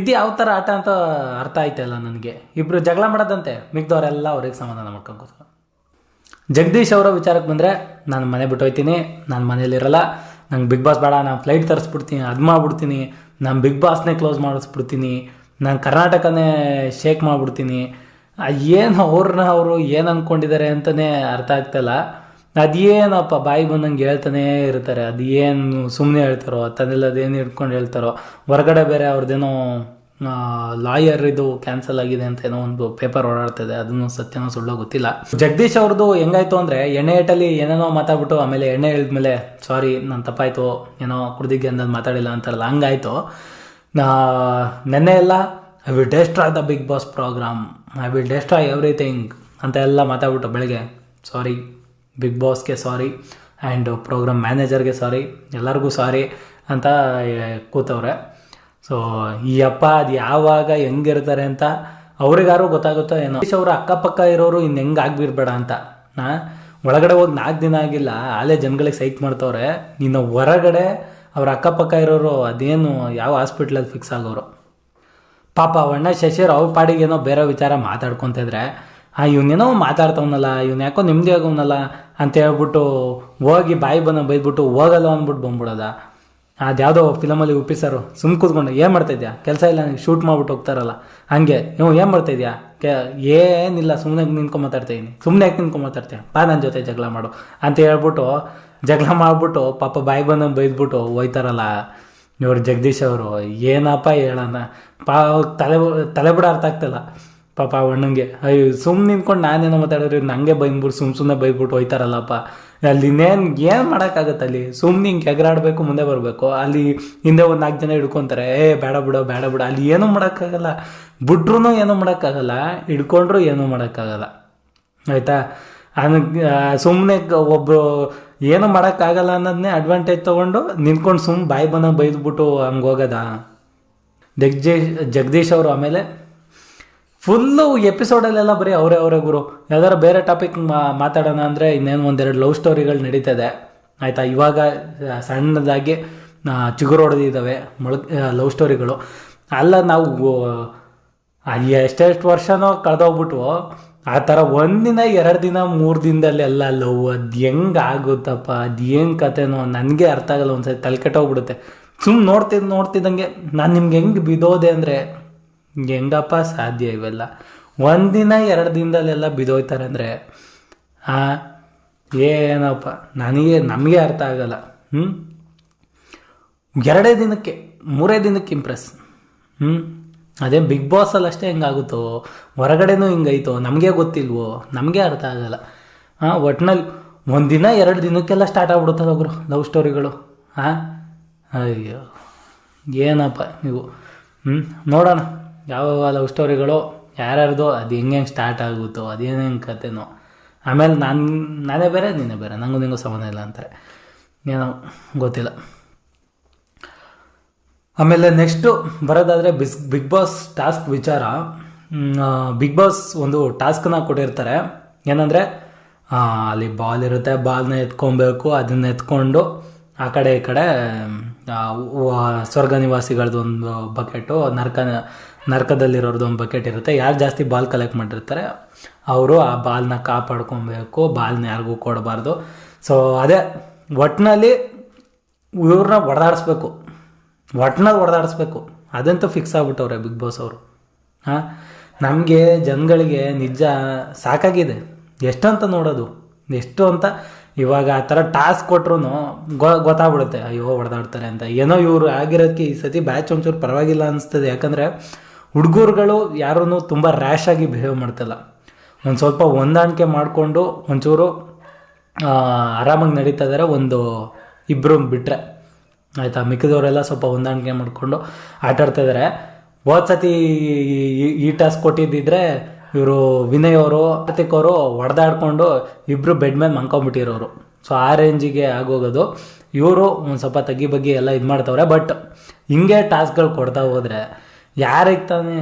ಇದು ಯಾವ ಥರ ಆಟ ಅಂತ ಅರ್ಥ ಆಯ್ತಲ್ಲ ನನಗೆ. ಇಬ್ಬರು ಜಗಳ ಮಾಡೋದಂತೆ, ಮಿಗ್ದವರೆಲ್ಲ ಅವ್ರಿಗೆ ಸಮಾಧಾನ ಮಾಡ್ಕೊಂಡು. ಜಗದೀಶ್ ಅವರ ವಿಚಾರಕ್ಕೆ ಬಂದರೆ, ನಾನು ಮನೆ ಬಿಟ್ಟು ಹೋಗ್ತೀನಿ, ನಾನು ಮನೇಲಿರಲ್ಲ, ನಂಗೆ ಬಿಗ್ ಬಾಸ್ ಬೇಡ, ನಾನು ಫ್ಲೈಟ್ ತರಿಸ್ಬಿಡ್ತೀನಿ, ಅದು ಮಾಡ್ಬಿಡ್ತೀನಿ, ನಾನು ಬಿಗ್ ಬಾಸ್ನೇ ಕ್ಲೋಸ್ ಮಾಡಿಸ್ಬಿಡ್ತೀನಿ, ನಾನು ಕರ್ನಾಟಕನೇ ಶೇಕ್ ಮಾಡಿಬಿಡ್ತೀನಿ. ಏನು ಅವರು ಏನು ಅಂದ್ಕೊಂಡಿದ್ದಾರೆ ಅಂತಲೇ ಅರ್ಥ ಆಗ್ತಾಯಿಲ್ಲ. ಅದೇನಪ್ಪ ಬಾಯಿ ಬಂದಂಗೆ ಹೇಳ್ತಾನೇ ಇರ್ತಾರೆ. ಅದು ಏನು ಸುಮ್ಮನೆ ಹೇಳ್ತಾರೋ, ತನ್ನೆಲ್ಲದೇನು ಹಿಡ್ಕೊಂಡು ಹೇಳ್ತಾರೋ. ಹೊರಗಡೆ ಬೇರೆ ಅವ್ರದ್ದೇನೋ ಲಾಯರ್ ಇದು ಕ್ಯಾನ್ಸಲ್ ಆಗಿದೆ ಅಂತ ಏನೋ ಒಂದು ಪೇಪರ್ ಓಡಾಡ್ತಿದೆ, ಅದನ್ನು ಸತ್ಯನೋ ಸುಳ್ಳೋ ಗೊತ್ತಿಲ್ಲ. ಜಗದೀಶ್ ಅವ್ರದ್ದು ಹೆಂಗಾಯ್ತು ಅಂದರೆ, ಎಣ್ಣೆ ಏಟಲ್ಲಿ ಏನೇನೋ ಮಾತಾಡ್ಬಿಟ್ಟು ಆಮೇಲೆ ಎಣ್ಣೆ ಇಳಿದ್ಮೇಲೆ ಸಾರಿ ನಾನು ತಪ್ಪಾಯಿತು, ಏನೋ ಕುಡ್ದಿಗೆ ಅಂದಲ್ಲಿ ಮಾತಾಡಿಲ್ಲ ಅಂತಾರಲ್ಲ, ಹಂಗಾಯ್ತು. ನೆನ್ನೆ ಎಲ್ಲ I will destroy the big boss programme, I will destroy everything ಅಂತ ಎಲ್ಲ ಮಾತಾಡ್ಬಿಟ್ಟು ಬೆಳಗ್ಗೆ ಸಾರಿ, ಬಿಗ್ ಬಾಸ್ಗೆ ಸಾರಿ ಆ್ಯಂಡ್ ಪ್ರೋಗ್ರಾಮ್ ಮ್ಯಾನೇಜರ್ಗೆ ಸಾರಿ, ಎಲ್ಲರಿಗೂ ಸಾರಿ ಅಂತ ಕೂತವ್ರೆ. ಸೊ ಈ ಅಪ್ಪ ಅದು ಯಾವಾಗ ಹೆಂಗಿರ್ತಾರೆ ಅಂತ ಅವ್ರಿಗಾರು ಗೊತ್ತಾಗುತ್ತೋ ಏನೋ. ಅವ್ರ ಅಕ್ಕಪಕ್ಕ ಇರೋರು ಇನ್ನು ಹೆಂಗೆ ಆಗಿಬಿಡ್ಬೇಡ ಅಂತ. ಒಳಗಡೆ ಹೋಗಿ 4 ದಿನ ಆಗಿಲ್ಲ, ಆಲೇ ಜನಗಳಿಗೆ ಸೈಟ್ ಮಾಡ್ತವ್ರೆ. ಇನ್ನು ಹೊರಗಡೆ ಅವ್ರ ಅಕ್ಕಪಕ್ಕ ಇರೋರು ಅದೇನು ಯಾವ ಹಾಸ್ಪಿಟ್ಲಲ್ಲಿ ಫಿಕ್ಸ್ ಆಗೋರು. ಪಾಪ ಅಣ್ಣ ಶಶಿರ್ ಅವ್ರ ಪಾಡಿಗೆ ಏನೋ ಬೇರೆ ವಿಚಾರ ಮಾತಾಡ್ಕೊತಿದ್ರೆ, ಇವನೇನೋ ಮಾತಾಡ್ತವನಲ್ಲ, ಇವ್ನು ಯಾಕೋ ನೆಮ್ಮದಿ ಆಗೋನಲ್ಲ ಅಂತ ಹೇಳ್ಬಿಟ್ಟು ಹೋಗಿ ಬಾಯಿ ಬೈದ್ಬಿಟ್ಟು ಹೋಗಲ್ಲ ಅಂದ್ಬಿಟ್ಟು ಬಂದ್ಬಿಡೋದ. ಅದ್ಯಾವುದೋ ಫಿಲಮಲ್ಲಿ ಉಪ್ಪಿಸರು ಸುಮ್ಮ ಕೂತ್ಕೊಂಡು ಏನು ಮಾಡ್ತಾಯಿದ್ಯಾ, ಕೆಲಸ ಇಲ್ಲ ಶೂಟ್ ಮಾಡ್ಬಿಟ್ಟು ಹೋಗ್ತಾರಲ್ಲ ಹಂಗೆ, ನೀವು ಏನು ಮಾಡ್ತಾಯಿದ್ಯಾ, ಏನಿಲ್ಲ ಸುಮ್ಮನೆ ನಿಂತ್ಕೊಂಡು ಮಾತಾಡ್ತಾಯಿದ್ದೀನಿ, ಸುಮ್ಮನೆ ಯಾಕೆ ನಿಂತ್ಕೊಂಡು ಮಾತಾಡ್ತೀಯ, ಬಾ ನನ್ನ ಜೊತೆ ಜಗಳ ಮಾಡು ಅಂತ ಹೇಳ್ಬಿಟ್ಟು ಜಗಳ ಮಾಡಿಬಿಟ್ಟು ಪಾಪ ಬಾಯಿ ಬಂದಂಗೆ ಬೈದ್ಬಿಟ್ಟು ಹೋಯ್ತಾರಲ್ಲ ಇವ್ರು ಜಗದೀಶ್ ಅವರು. ಏನಪ್ಪ ಹೇಳೋಣ, ತಲೆಬುಡ ಅರ್ಥ ಆಗ್ತಿಲ್ಲ ಪಾಪ ಅಣ್ಣಂಗೆ. ಅಯ್ಯೋ ಸುಮ್ಮನೆ ನಿಂತ್ಕೊಂಡು ನಾನೇನೋ ಮಾತಾಡಿದ್ರೆ ನನಗೆ ಬೈದ್ಬಿಟ್ಟು ಸುಮ್ಮನೆ ಬೈದ್ಬಿಟ್ಟು ಹೋಯ್ತಾರಲ್ಲಪ್ಪ. ಅಲ್ಲಿ ಏನು ಮಾಡೋಕ್ಕಾಗತ್ತೆ, ಅಲ್ಲಿ ಸುಮ್ಮನೆ ಹಿಂಗೆ ಎಗರಾಡಬೇಕು, ಮುಂದೆ ಬರಬೇಕು. ಅಲ್ಲಿ ಹಿಂದೆ ಒಂದು 4 ಜನ ಹಿಡ್ಕೊತಾರೆ, ಬೇಡ ಬಿಡೋ ಬೇಡ ಬಿಡೋ, ಅಲ್ಲಿ ಏನೂ ಮಾಡೋಕ್ಕಾಗಲ್ಲ. ಬಿಟ್ರೂ ಏನೂ ಮಾಡೋಕ್ಕಾಗಲ್ಲ, ಹಿಡ್ಕೊಂಡ್ರು ಏನೂ ಮಾಡೋಕ್ಕಾಗಲ್ಲ. ಆಯಿತಾ, ಸುಮ್ಮನೆ ಒಬ್ಬರು ಏನೂ ಮಾಡೋಕ್ಕಾಗಲ್ಲ ಅನ್ನೋದನ್ನೇ ಅಡ್ವಾಂಟೇಜ್ ತೊಗೊಂಡು ನಿಂತ್ಕೊಂಡು ಸುಮ್ಮನೆ ಬಾಯಿ ಬಂದಂಗೆ ಬೈದ್ಬಿಟ್ಟು ಹಂಗೆ ಹೋಗೋದ ಜಗದೀಶ್ ಅವರು. ಆಮೇಲೆ ಫುಲ್ಲು ಎಪಿಸೋಡಲ್ಲೆಲ್ಲ ಬರೀ ಅವರೇ ಗುರು. ಯಾವ್ದಾರು ಬೇರೆ ಟಾಪಿಕ್ ಮಾತಾಡೋಣ ಅಂದರೆ ಇನ್ನೇನು 1-2 ಲವ್ ಸ್ಟೋರಿಗಳು ನಡೀತದೆ. ಆಯಿತಾ, ಇವಾಗ ಸಣ್ಣದಾಗಿ ಚಿಗುರು ಹೊಡೆದಿದ್ದಾವೆ ಲವ್ ಸ್ಟೋರಿಗಳು. ಅಲ್ಲ ನಾವು ಎಷ್ಟೆಷ್ಟು ವರ್ಷನೋ ಕಳೆದೋಗ್ಬಿಟ್ಟು ಆ ಥರ 1 ದಿನ 2 ದಿನ 3 ದಿನದಲ್ಲೆಲ್ಲ ಲವ್, ಅದು ಹೆಂಗೆ ಆಗುತ್ತಪ್ಪ, ಅದು ಏನು ಕತೆನೋ ನನಗೆ ಅರ್ಥ ಆಗಲ್ಲ. ಒಂದ್ಸರಿ ತಲೆ ಕೆಟ್ಟೋಗ್ಬಿಡುತ್ತೆ. ಸುಮ್ಮನೆ ನೋಡ್ತಿದ್ದಂಗೆ ನಾನು ನಿಮ್ಗೆ ಹೆಂಗೆ ಬಿದೋದೆ ಅಂದರೆ, ಹೆಂಗಪ್ಪ ಸಾಧ್ಯ ಇವೆಲ್ಲ? 1 ದಿನ 2 ದಿನದಲ್ಲೆಲ್ಲ ಬಿದೋಯ್ತಾರೆ ಅಂದರೆ ಏನಪ್ಪ, ನಮಗೆ ಅರ್ಥ ಆಗಲ್ಲ. 2 ದಿನಕ್ಕೆ 3 ದಿನಕ್ಕೆ ಇಂಪ್ರೆಸ್. ಅದೇ ಬಿಗ್ ಬಾಸಲ್ಲಿ ಅಷ್ಟೇ ಹೆಂಗಾಗುತ್ತೋ, ಹೊರಗಡೆನೂ ಹಿಂಗೈತೋ ನಮಗೆ ಗೊತ್ತಿಲ್ವೋ, ನಮಗೆ ಅರ್ಥ ಆಗಲ್ಲ. ಒಟ್ಟಿನಲ್ಲಿ 1 ದಿನ 2 ದಿನಕ್ಕೆಲ್ಲ ಸ್ಟಾರ್ಟ್ ಆಗ್ಬಿಡುತ್ತಲ್ಲ ಒಬ್ರು ಲವ್ ಸ್ಟೋರಿಗಳು. ಅಯ್ಯೋ ಏನಪ್ಪ ನೀವು. ನೋಡೋಣ ಯಾವ ಲವ್ ಸ್ಟೋರಿಗಳು ಯಾರ್ಯಾರ್ದು, ಅದು ಹೆಂಗೆ ಸ್ಟಾರ್ಟ್ ಆಗುತ್ತೋ, ಅದೇನು ಹೆಂಗೆ ಕತೆನೋ. ಆಮೇಲೆ ನಾನೇ ಬೇರೆ ನೀನೇ ಬೇರೆ, ನನಗೂ ನಿಂಗೂ ಸಂಬಂಧ ಇಲ್ಲ ಅಂತಾರೆ, ಏನೋ ಗೊತ್ತಿಲ್ಲ. ಆಮೇಲೆ ನೆಕ್ಸ್ಟು ಬರೋದಾದರೆ ಬಿಗ್ ಬಾಸ್ ಟಾಸ್ಕ್ ವಿಚಾರ. ಬಿಗ್ ಬಾಸ್ ಒಂದು ಟಾಸ್ಕನ್ನ ಕೊಟ್ಟಿರ್ತಾರೆ. ಏನಂದರೆ ಅಲ್ಲಿ ಬಾಲ್ ಇರುತ್ತೆ, ಬಾಲ್ನ ಎತ್ಕೊಬೇಕು, ಅದನ್ನ ಎತ್ಕೊಂಡು ಆ ಕಡೆ ಈ ಕಡೆ ಸ್ವರ್ಗ ನಿವಾಸಿಗಳದ್ದೊಂದು ಬಕೆಟು, ನರಕದಲ್ಲಿರೋದು ಒಂದು ಬಕೆಟ್ ಇರುತ್ತೆ. ಯಾರು ಜಾಸ್ತಿ ಬಾಲ್ ಕಲೆಕ್ಟ್ ಮಾಡಿರ್ತಾರೆ ಅವರು ಆ ಬಾಲ್ನ ಕಾಪಾಡ್ಕೊಬೇಕು, ಬಾಲ್ನ ಯಾರಿಗೂ ಕೊಡಬಾರ್ದು. ಸೊ ಅದೇ ಒಟ್ಟಿನಲ್ಲಿ ಇವ್ರನ್ನ ಹೊಡೆದಾಡಿಸ್ಬೇಕು, ಅದಂತೂ ಫಿಕ್ಸ್ ಆಗ್ಬಿಟ್ಟವ್ರೆ ಬಿಗ್ ಬಾಸ್ ಅವರು. ನಮಗೆ ಜನಗಳಿಗೆ ನಿಜ ಸಾಕಾಗಿದೆ. ಎಷ್ಟು ನೋಡೋದು, ಎಷ್ಟು ಅಂತ. ಇವಾಗ ಆ ಥರ ಟಾಸ್ಕ್ ಕೊಟ್ರು ಗೊತ್ತಾಗ್ಬಿಡುತ್ತೆ, ಅಯ್ಯೋ ಹೊಡೆದಾಡ್ತಾರೆ ಅಂತ. ಏನೋ ಇವರು ಆಗಿರೋದಕ್ಕೆ ಈ ಸತಿ ಬ್ಯಾಚ್ ಒಂಚೂರು ಪರವಾಗಿಲ್ಲ ಅನಿಸ್ತದೆ. ಯಾಕಂದರೆ ಹುಡುಗರುಗಳು ಯಾರೂ ತುಂಬ ರ್ಯಾಶಾಗಿ ಬಿಹೇವ್ ಮಾಡ್ತಿಲ್ಲ. ಒಂದು ಸ್ವಲ್ಪ ಹೊಂದಾಣಿಕೆ ಮಾಡಿಕೊಂಡು ಒಂಚೂರು ಆರಾಮಾಗಿ ನಡೀತಾ ಇದ್ದಾರೆ, 1-2 ಬಿಟ್ಟರೆ. ಆಯಿತಾ, ಮಿಕ್ಕಿದವರೆಲ್ಲ ಸ್ವಲ್ಪ ಹೊಂದಾಣಿಕೆ ಮಾಡಿಕೊಂಡು ಆಟಾಡ್ತಾ ಇದ್ದಾರೆ. ಹೋದ ಸತಿ ಈ ಟಾಸ್ಕ್ ಕೊಟ್ಟಿದ್ದಿದ್ರೆ ಇವರು ವಿನಯ್ ಅವರು, ಕಾರ್ತಿಕ್ ಅವರು ಹೊಡೆದಾಡ್ಕೊಂಡು ಇಬ್ಬರು ಬೆಡ್ ಮೇಲೆ ಮಂಕೊಂಬಿಟ್ಟಿರೋರು. ಸೊ ಆ ರೇಂಜಿಗೆ ಆಗೋಗೋದು. ಇವರು ಒಂದು ಸ್ವಲ್ಪ ಬಗ್ಗೆ ಎಲ್ಲ ಇದು ಮಾಡ್ತವ್ರೆ. ಬಟ್ ಹಿಂಗೆ ಟಾಸ್ಕ್ಗಳು ಕೊಡ್ತಾ ಹೋದರೆ ಯಾರಿಗೆ ತಾನೇ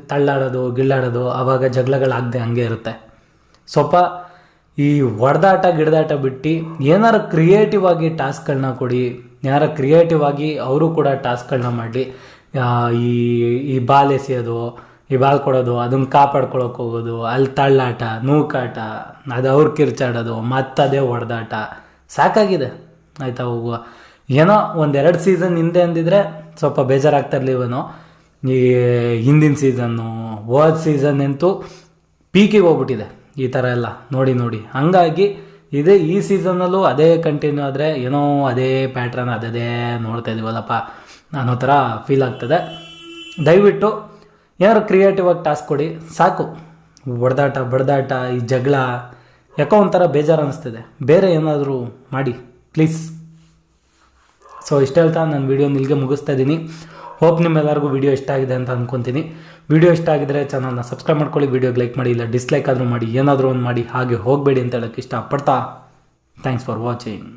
ತಳ್ಳಾಡೋದು ಗಿಳ್ಳಾಡೋದು, ಆವಾಗ ಜಗಳಗಳಾಗದೆ ಹಂಗೆ ಇರುತ್ತೆ. ಸ್ವಲ್ಪ ಈ ಗಿಡದಾಟ ಬಿಟ್ಟು ಏನಾರು ಕ್ರಿಯೇಟಿವ್ ಆಗಿ ಟಾಸ್ಕ್ಗಳನ್ನ ಕೊಡಿ, ಏನಾರು ಕ್ರಿಯೇಟಿವ್ ಆಗಿ ಅವರು ಕೂಡ ಟಾಸ್ಕ್ಗಳನ್ನ ಮಾಡಲಿ. ಈ ಈ ಬಾಲ್ ಎಸೆಯೋದು, ಈ ಬಾಲ್ ಕೊಡೋದು, ಅದನ್ನು ಕಾಪಾಡ್ಕೊಳಕ್ಕೆ ಹೋಗೋದು, ಅಲ್ಲಿ ತಳ್ಳಾಟ, ನೂಕಾಟ, ಅದು ಅವ್ರು ಕಿರ್ಚಾಡೋದು, ಮತ್ತದೇ ಹೊಡೆದಾಟ, ಸಾಕಾಗಿದೆ ಆಯಿತಾ. ಹೋಗುವ ಏನೋ 1-2 ಸೀಸನ್ ಹಿಂದೆ ಅಂದಿದ್ರೆ ಸ್ವಲ್ಪ ಬೇಜಾರಾಗ್ತಾ ಇರಲಿವೇನೋ. ಈ ಹಿಂದಿನ ಸೀಸನ್ನು, ಹೋದ ಸೀಸನ್ ಅಂತೂ ಪೀಕಿಗೆ ಹೋಗ್ಬಿಟ್ಟಿದೆ ಈ ಥರ ಎಲ್ಲ ನೋಡಿ. ಹಂಗಾಗಿ ಈ ಸೀಸನ್ನಲ್ಲೂ ಅದೇ ಕಂಟಿನ್ಯೂ ಆದರೆ ಏನೋ ಅದೇ ಪ್ಯಾಟ್ರನ್ ಅದೇ ನೋಡ್ತಾ ಇದೀವಲ್ಲಪ್ಪ ಅನ್ನೋ ಥರ ಫೀಲ್ ಆಗ್ತದೆ. ದಯವಿಟ್ಟು ಏನಾದ್ರು ಕ್ರಿಯೇಟಿವ್ ಆಗಿ ಟಾಸ್ಕ್ ಕೊಡಿ ಸಾಕು. ಹೊಡೆದಾಟ ಬಡ್ದಾಟ, ಈ ಜಗಳ ಯಾಕೋ ಒಂಥರ ಬೇಜಾರು ಅನ್ನಿಸ್ತಿದೆ. ಬೇರೆ ಏನಾದರೂ ಮಾಡಿ ಪ್ಲೀಸ್. ಸೊ ಇಷ್ಟ ಹೇಳ್ತಾ ನಾನು ವೀಡಿಯೋ ಇಲ್ಲಿಗೆ ಮುಗಿಸ್ತಾ ಇದ್ದೀನಿ. ಹೋಪ್ ನಿಮ್ಮೆಲ್ಲರಿಗೂ ವೀಡಿಯೋ ಇಷ್ಟ ಆಗಿದೆ ಅಂತ ಅಂದ್ಕೊತೀನಿ. ವೀಡಿಯೋ ಇಷ್ಟ ಆಗಿದ್ರೆ ಚಾನಲ್ನ ಸಬ್ಸ್ಕ್ರೈಬ್ ಮಾಡ್ಕೊಳ್ಳಿ, ವೀಡಿಯೋಗೆ ಲೈಕ್ ಮಾಡಿ, ಇಲ್ಲ ಡಿಸ್ಲೈಕ್ ಆದರೂ ಮಾಡಿ, ಏನಾದರೂ ಒಂದು ಮಾಡಿ, ಹಾಗೆ ಹೋಗಬೇಡಿ ಅಂತ ಹೇಳೋಕ್ಕೆ ಇಷ್ಟಪಡ್ತಾ ಥ್ಯಾಂಕ್ಸ್ ಫಾರ್ ವಾಚಿಂಗ್.